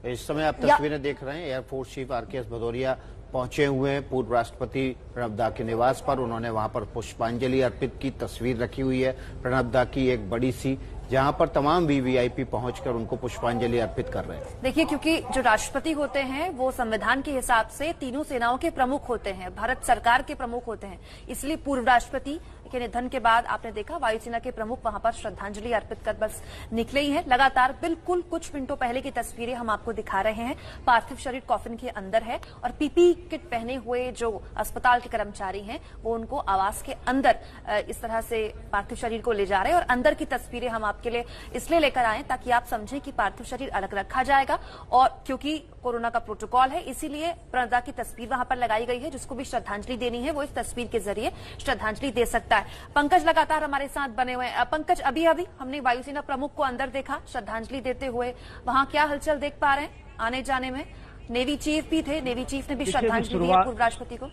इस समय आप तस्वीरें देख रहे हैं। एयरफोर्स चीफ आरकेएस भदौरिया पहुंचे हुए हैं पूर्व राष्ट्रपति प्रणब दा के निवास पर। उन्होंने वहां पर पुष्पांजलि अर्पित की, तस्वीर रखी हुई है प्रणब दा की एक बड़ी सी, जहां पर तमाम वीवीआईपी पहुंचकर उनको पुष्पांजलि अर्पित कर रहे हैं। देखिए, क्योंकि जो राष्ट्रपति होते हैं वो संविधान के हिसाब से तीनों सेनाओं के प्रमुख होते हैं, भारत सरकार के प्रमुख होते हैं, इसलिए पूर्व राष्ट्रपति के निधन के बाद आपने देखा वायुसेना के प्रमुख वहां पर श्रद्धांजलि अर्पित कर बस निकले ही हैं। लगातार बिल्कुल कुछ मिनटों पहले की तस्वीरें हम आपको दिखा रहे हैं। पार्थिव शरीर कॉफिन के अंदर है और पीपीई किट पहने हुए जो अस्पताल के कर्मचारी हैं वो उनको आवास के अंदर इस तरह से पार्थिव शरीर को ले जा रहे हैं। और अंदर की तस्वीरें हम आपके लिए इसलिए लेकर आए ताकि आप समझें कि पार्थिव शरीर अलग रखा जाएगा, और क्योंकि कोरोना का प्रोटोकॉल है इसीलिए प्रणब दा की तस्वीर वहां पर लगाई गई है। जिसको भी श्रद्धांजलि देनी है वो इस तस्वीर के जरिए श्रद्धांजलि दे सकता है। पंकज लगातार हमारे साथ बने हुए हैं। पंकज, अभी अभी हमने वायुसेना प्रमुख को अंदर देखा श्रद्धांजलि देते हुए, वहां क्या हलचल देख पा रहे हैं आने जाने में? नेवी चीफ भी थे, नेवी चीफ ने भी श्रद्धांजलि दी पूर्व राष्ट्रपति को।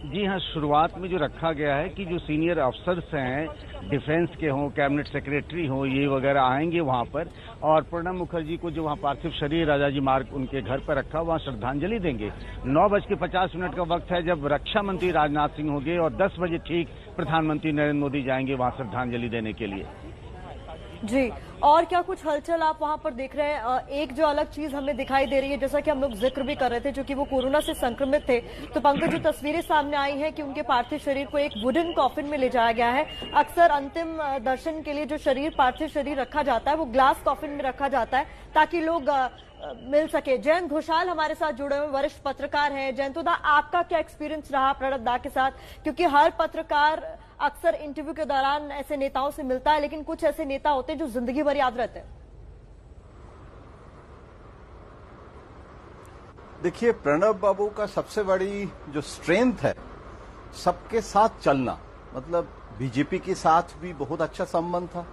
जी हाँ, शुरुआत में जो रखा गया है कि जो सीनियर अफसर्स हैं, डिफेंस के हों, कैबिनेट सेक्रेटरी हों, ये वगैरह आएंगे वहां पर और प्रणब मुखर्जी को जो वहां पार्थिव शरीर राजाजी मार्ग उनके घर पर रखा, वहां श्रद्धांजलि देंगे। 9:50 का वक्त है जब रक्षा मंत्री राजनाथ सिंह होंगे और 10 बजे ठीक प्रधानमंत्री नरेंद्र मोदी जाएंगे वहां श्रद्धांजलि देने के लिए। जी, और क्या कुछ हलचल आप वहां पर देख रहे हैं? एक जो अलग चीज हमें दिखाई दे रही है, जैसा कि हम लोग जिक्र भी कर रहे थे, क्योंकि वो कोरोना से संक्रमित थे, तो पंकज जो तस्वीरें सामने आई हैं कि उनके पार्थिव शरीर को एक वुडन कॉफिन में ले जाया गया है। अक्सर अंतिम दर्शन के लिए जो पार्थिव शरीर रखा जाता है वो ग्लास कॉफिन में रखा जाता है ताकि लोग मिल सके। जयंत घोषाल हमारे साथ जुड़े हुए वरिष्ठ पत्रकार हैं। जयंतोदा, आपका क्या एक्सपीरियंस रहा प्रणब दा के साथ? क्योंकि हर पत्रकार अक्सर इंटरव्यू के दौरान ऐसे नेताओं से मिलता है, लेकिन कुछ ऐसे नेता होते हैं जो जिंदगी भर याद रहते हैं। देखिए, प्रणब बाबू का सबसे बड़ी जो स्ट्रेंथ है, सबके साथ चलना। मतलब बीजेपी के साथ भी बहुत अच्छा संबंध था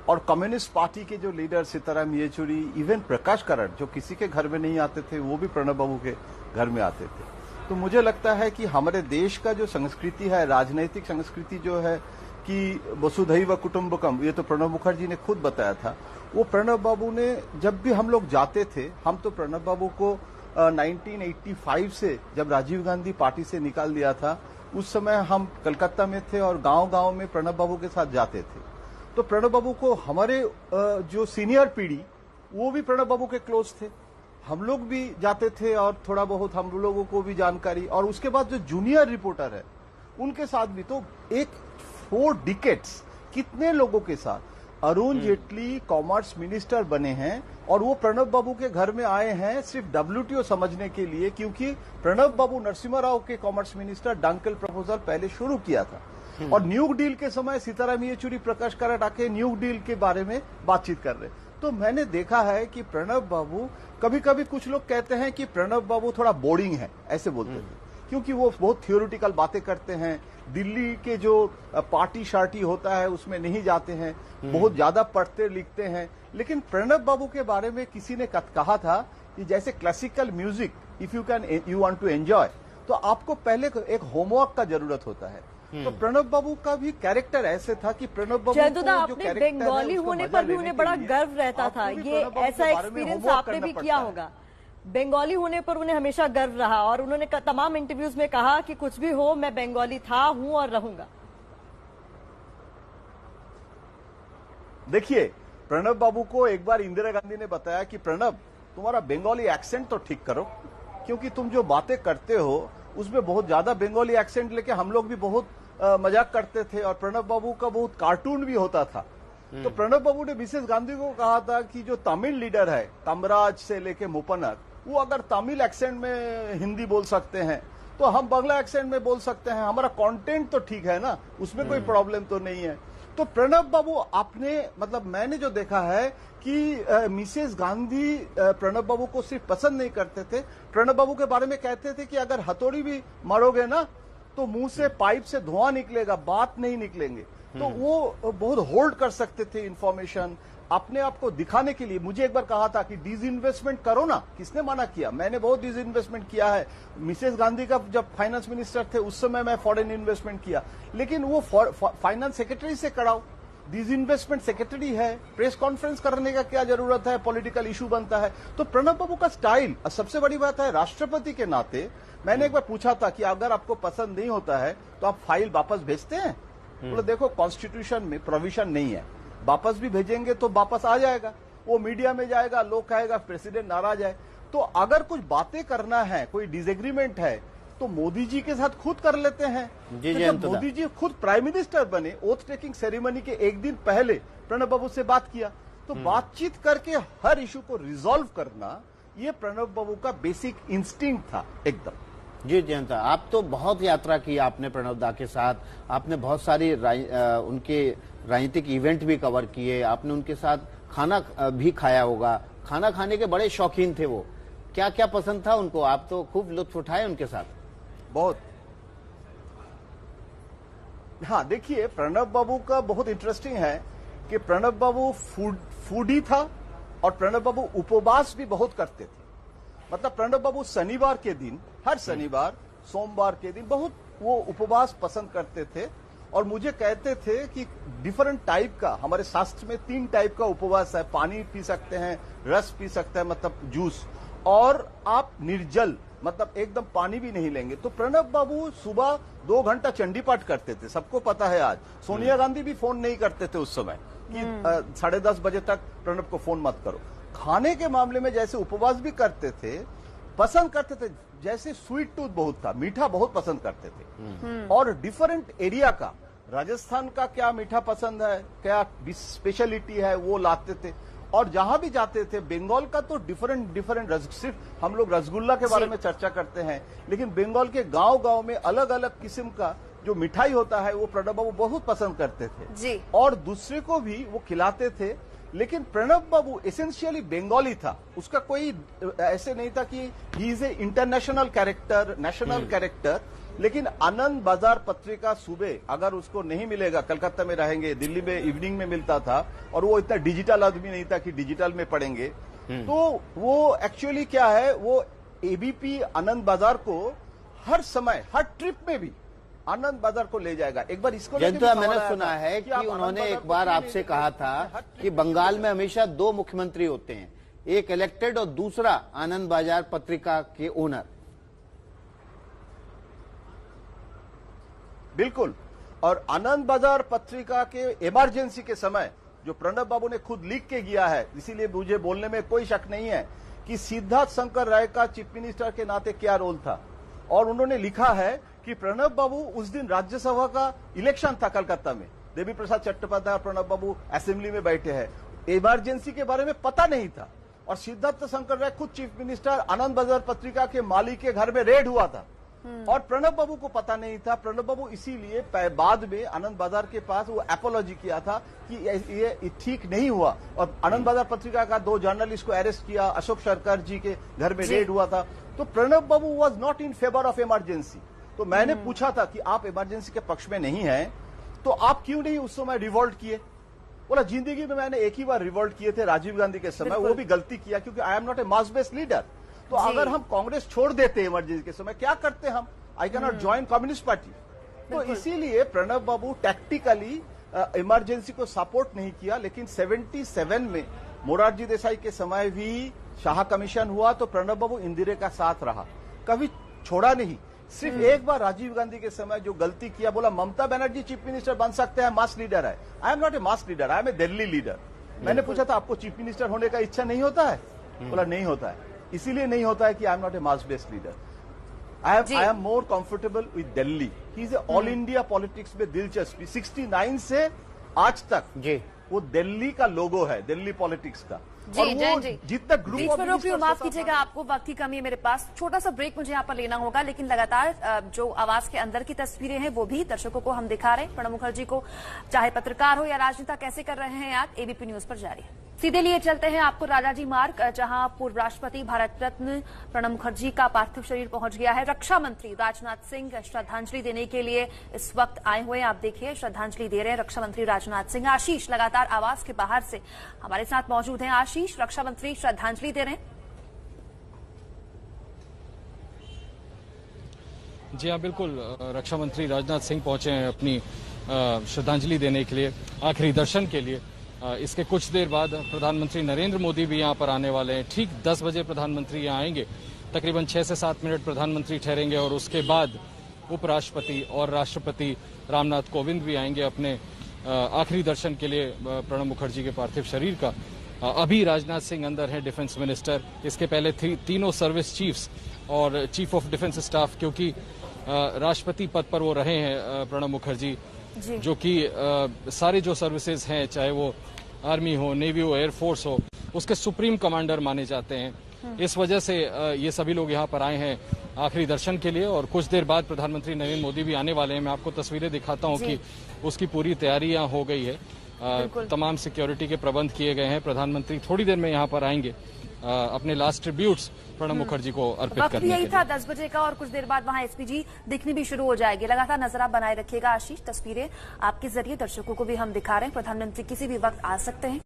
और कम्युनिस्ट पार्टी के जो लीडर सीताराम येचुरी, इवन प्रकाश कराड़, जो किसी के घर में नहीं आते थे, वो भी प्रणब बाबू के घर में आते थे। तो मुझे लगता है कि हमारे देश का जो संस्कृति है, राजनीतिक संस्कृति जो है कि वसुधैव कुटुंबकम, ये तो प्रणब मुखर्जी ने खुद बताया था। वो प्रणब बाबू ने, जब भी हम लोग जाते थे, हम तो प्रणब बाबू को 1985 से जब राजीव गांधी पार्टी से निकाल दिया था, उस समय हम कलकत्ता में थे और गांव-गांव में प्रणब बाबू के साथ जाते थे। तो प्रणब बाबू को हमारे जो सीनियर पीढ़ी, वो भी प्रणब बाबू के क्लोज थे। हम लोग भी जाते थे और थोड़ा बहुत हम लोगों को भी जानकारी। और उसके बाद जो जूनियर रिपोर्टर है, उनके साथ भी तो एक 4 डिकेड्स कितने लोगों के साथ। अरुण जेटली कॉमर्स मिनिस्टर बने हैं और वो प्रणब बाबू के घर में आए हैं सिर्फ WTO समझने के लिए, क्योंकि प्रणब बाबू नरसिम्हा राव के कॉमर्स मिनिस्टर डंकल प्रपोजल पहले शुरू किया था। और न्यू डील के समय सीताराम येचुरी, प्रकाश कराड़ आके न्यू डील के बारे में बातचीत कर रहे। तो मैंने देखा है कि प्रणब बाबू, कभी कभी कुछ लोग कहते हैं कि प्रणब बाबू थोड़ा बोरिंग है, ऐसे बोलते थे, क्योंकि वो बहुत थियोरिटिकल बातें करते हैं। दिल्ली के जो पार्टी शार्टी होता है उसमें नहीं जाते हैं, बहुत ज्यादा पढ़ते लिखते हैं। लेकिन प्रणब बाबू के बारे में किसी ने कहा था कि जैसे classical music, if you want to enjoy, तो आपको पहले एक होमवर्क का जरूरत होता है। तो प्रणब बाबू का भी कैरेक्टर ऐसे था कि प्रणब बाबू को जो कैरेक्टर है, बंगाली होने पर भी उन्हें बड़ा गर्व रहता था। ये ऐसा एक्सपीरियंस आपने भी किया होगा। बंगाली होने पर उन्हें हमेशा गर्व रहा और उन्होंने तमाम इंटरव्यूज में कहा कि कुछ भी हो, मैं बंगाली था, हूं और रहूंगा। देखिए, प्रणब बाबू को एक बार इंदिरा गांधी ने बताया कि प्रणब, तुम्हारा बंगाली एक्सेंट तो ठीक करो, क्योंकि तुम जो बातें करते हो उसमें बहुत ज्यादा बंगाली एक्सेंट लेके हम लोग भी बहुत मजाक करते थे और प्रणब बाबू का बहुत कार्टून भी होता था। तो प्रणब बाबू ने मिसेस गांधी को कहा था कि जो तमिल लीडर है, कामराज से लेके मुपन्नर, वो अगर तमिल एक्सेंट में हिंदी बोल सकते हैं तो हम बांग्ला एक्सेंट में बोल सकते हैं। हमारा कंटेंट तो ठीक है ना, उसमें कोई प्रॉब्लम तो नहीं है। तो प्रणब बाबू आपने, मतलब मैंने जो देखा है कि मिसेस गांधी प्रणब बाबू को सिर्फ पसंद नहीं करते थे, प्रणब बाबू के बारे में कहते थे कि अगर हथौड़ी भी मारोगे ना तो मुंह से पाइप से धुआं निकलेगा, बात नहीं निकलेंगे। तो वो बहुत होल्ड कर सकते थे इंफॉर्मेशन अपने आप को दिखाने के लिए। मुझे एक बार कहा था कि डिसइन्वेस्टमेंट करो ना, किसने मना किया? मैंने बहुत डिसइन्वेस्टमेंट किया है। मिसेस गांधी का जब फाइनेंस मिनिस्टर थे उस समय मैं फॉरेन इन्वेस्टमेंट किया, लेकिन वो फाइनेंस सेक्रेटरी से कराओ। डिसइन्वेस्टमेंट सेक्रेटरी है, प्रेस कॉन्फ्रेंस करने का क्या जरूरत है, पॉलिटिकल इशू बनता है। तो प्रणब बाबू का स्टाइल, सबसे बड़ी बात है राष्ट्रपति के नाते, मैंने एक बार पूछा था कि अगर आपको पसंद नहीं होता है तो आप फाइल वापस भेजते हैं? बोले देखो, कॉन्स्टिट्यूशन में प्रोविजन नहीं है, वापस भी भेजेंगे तो वापस आ जाएगा, वो मीडिया में जाएगा, लोग कहेगा प्रेसिडेंट नाराज है। तो अगर कुछ बातें करना है, कोई डिसएग्रीमेंट है, तो मोदी जी के साथ खुद कर लेते हैं। जी, तो जब मोदी जी खुद प्राइम मिनिस्टर बने, ओथ टेकिंग सेरेमनी के एक दिन पहले प्रणब बाबू से बात किया। तो बातचीत करके हर इशू को रिजॉल्व करना, ये प्रणब बाबू का बेसिक इंस्टिंक्ट था एकदम। जी जयंता, आप तो बहुत यात्रा की आपने प्रणब दा के साथ, आपने बहुत सारी उनके राजनीतिक इवेंट भी कवर किए, आपने उनके साथ खाना भी खाया होगा। खाना खाने के बड़े शौकीन थे वो, क्या क्या पसंद था उनको? आप तो खूब लुत्फ उठाए उनके साथ। बहुत। हाँ, देखिए, प्रणब बाबू का बहुत इंटरेस्टिंग है कि प्रणब बाबू फूडी था और प्रणब बाबू उपवास भी बहुत करते थे। मतलब प्रणब बाबू शनिवार के दिन, हर शनिवार, सोमवार के दिन बहुत वो उपवास पसंद करते थे और मुझे कहते थे कि डिफरेंट टाइप का, हमारे शास्त्र में 3 टाइप का उपवास है। पानी पी सकते हैं, रस पी सकते हैं मतलब जूस, और आप निर्जल मतलब एकदम पानी भी नहीं लेंगे। तो प्रणब बाबू सुबह 2 घंटा चंडी पाठ करते थे, सबको पता है। आज सोनिया गांधी भी फोन नहीं करते थे उस समय कि 10:30 बजे तक प्रणब को फोन मत करो। खाने के मामले में जैसे उपवास भी करते थे, पसंद करते थे, जैसे स्वीट टूथ बहुत था, मीठा बहुत पसंद करते थे। और डिफरेंट एरिया का, राजस्थान का क्या मीठा पसंद है, क्या स्पेशलिटी है, वो लाते थे। और जहां भी जाते थे, बंगाल का तो डिफरेंट सिर्फ हम लोग रसगुल्ला के बारे में चर्चा करते हैं, लेकिन बंगाल के गांव-गांव में अलग अलग किस्म का जो मिठाई होता है वो प्रणब बाबू बहुत पसंद करते थे जी। और दूसरे को भी वो खिलाते थे। लेकिन प्रणब बाबू एसेंशियली बंगाली था, उसका कोई ऐसे नहीं था कि he is a international character, national character. लेकिन आनंद बाजार पत्रिका सुबह अगर उसको नहीं मिलेगा, कलकत्ता में रहेंगे, दिल्ली में इवनिंग में मिलता था, और वो इतना डिजिटल आदमी नहीं था कि डिजिटल में पढ़ेंगे, तो वो एक्चुअली क्या है, वो एबीपी आनंद बाजार को हर समय, हर ट्रिप में भी आनंद बाजार को ले जाएगा। एक बार इसको जयंत, मैंने सुना है कि उन्होंने एक बार आपसे कहा था कि बंगाल में हमेशा 2 मुख्यमंत्री होते हैं, एक इलेक्टेड और दूसरा आनंद बाजार पत्रिका के ओनर। बिल्कुल। और आनंद बाजार पत्रिका के इमरजेंसी के समय जो प्रणब बाबू ने खुद लिख के गया है, इसीलिए मुझे बोलने में कोई शक नहीं है कि सिद्धार्थ शंकर राय का चीफ मिनिस्टर के नाते क्या रोल था। और उन्होंने लिखा है कि प्रणब बाबू उस दिन राज्यसभा का इलेक्शन था कलकत्ता में, देवी प्रसाद चट्टोपाध्याय और प्रणब बाबू असेंबली में बैठे हैं, इमरजेंसी के बारे में पता नहीं था। और सिद्धार्थ शंकर राय खुद चीफ मिनिस्टर, आनंद बाजार पत्रिका के मालिक के घर में रेड हुआ था और प्रणब बाबू को पता नहीं था। प्रणब बाबू इसीलिए बाद में आनंद बाजार के पास वो एपोलॉजी किया था कि ये ठीक नहीं हुआ। और आनंद बाजार पत्रिका का 2 जर्नलिस्ट को अरेस्ट किया, अशोक सरकार जी के घर में रेड हुआ था। तो Pranab Babu was not in favour of emergency. तो मैंने पूछा था कि आप इमरजेंसी के पक्ष में नहीं हैं, तो आप क्यों नहीं उस समय रिवोल्ट किए? बोला जिंदगी में मैंने एक ही बार रिवोल्ट किए थे, राजीव गांधी के समय, वो भी गलती किया क्योंकि आई am not a mass based leader. तो अगर हम कांग्रेस छोड़ देते इमरजेंसी के समय, क्या करते हम? I can not join communist party. तो इसीलिए प्रणब बाबू टैक्टिकली इमरजेंसी को सपोर्ट नहीं किया। लेकिन 77 में मोरारजी देसाई के समय भी शाह कमीशन हुआ तो प्रणब बाबू इंदिरा का साथ रहा, कभी छोड़ा नहीं। सिर्फ एक बार राजीव गांधी के समय जो गलती किया, बोला ममता बनर्जी चीफ मिनिस्टर बन सकते हैं, मास लीडर है। I am not a mass leader, I am a Delhi leader. मैंने पूछा था आपको चीफ मिनिस्टर होने का इच्छा नहीं होता है? बोला नहीं होता है। इसीलिए नहीं होता है कि आई am not a mass based leader. I am more comfortable with Delhi. He is all India politics में दिलचस्पी 69 से आज तक वो दिल्ली का लोगो है, दिल्ली पॉलिटिक्स का। जी जैन जी, जितना ग्रुप ऑफ रोक रही हूं, माफ कीजिएगा, आपको वक्त की कमी है मेरे पास। छोटा सा ब्रेक मुझे यहाँ पर लेना होगा, लेकिन लगातार जो आवाज के अंदर की तस्वीरें हैं वो भी दर्शकों को हम दिखा रहे हैं। प्रणब मुखर्जी को चाहे पत्रकार हो या राजनेता कैसे कर रहे हैं याद, एबीपी न्यूज पर जारी है। सीधे लिए चलते हैं आपको राजाजी मार्ग, जहां पूर्व राष्ट्रपति भारत रत्न प्रणब मुखर्जी का पार्थिव शरीर पहुंच गया है। रक्षा मंत्री राजनाथ सिंह श्रद्धांजलि देने के लिए इस वक्त आए हुए हैं। आप देखिए श्रद्धांजलि दे रहे हैं रक्षा मंत्री राजनाथ सिंह। आशीष लगातार आवाज के बाहर से हमारे साथ मौजूद हैं। आशीष, रक्षा मंत्री श्रद्धांजलि दे रहे हैं। जी हाँ, बिल्कुल। रक्षा मंत्री राजनाथ सिंह पहुंचे हैं अपनी श्रद्धांजलि देने के लिए, आखिरी दर्शन के लिए। इसके कुछ देर बाद प्रधानमंत्री नरेंद्र मोदी भी यहां पर आने वाले हैं। ठीक 10 बजे प्रधानमंत्री यहां आएंगे, तकरीबन 6 से 7 मिनट प्रधानमंत्री ठहरेंगे और उसके बाद उपराष्ट्रपति और राष्ट्रपति रामनाथ कोविंद भी आएंगे अपने आखिरी दर्शन के लिए प्रणब मुखर्जी के पार्थिव शरीर का। अभी राजनाथ सिंह अंदर हैं, डिफेंस मिनिस्टर। इसके पहले तीनों सर्विस चीफ्स और चीफ ऑफ डिफेंस स्टाफ, क्योंकि राष्ट्रपति पद पर वो रहे हैं प्रणब मुखर्जी, जो कि सारे जो सर्विसेज हैं, चाहे वो आर्मी हो, नेवी हो, एयरफोर्स हो, उसके सुप्रीम कमांडर माने जाते हैं। इस वजह से ये सभी लोग यहाँ पर आए हैं आखिरी दर्शन के लिए। और कुछ देर बाद प्रधानमंत्री नरेंद्र मोदी भी आने वाले हैं। मैं आपको तस्वीरें दिखाता हूँ कि उसकी पूरी तैयारी यहाँ हो गई है। तमाम सिक्योरिटी के प्रबंध किए गए हैं। प्रधानमंत्री थोड़ी देर में यहाँ पर आएंगे अपने लास्ट ट्रिब्यूट्स प्रणब मुखर्जी को अर्पित करने के लिए। यही था 10 बजे का और कुछ देर बाद वहां एसपीजी दिखनी भी शुरू हो जाएगी। लगातार नजर आप बनाए रखिएगा आशीष। तस्वीरें आपके जरिए दर्शकों को भी हम दिखा रहे हैं। प्रधानमंत्री किसी भी वक्त आ सकते हैं।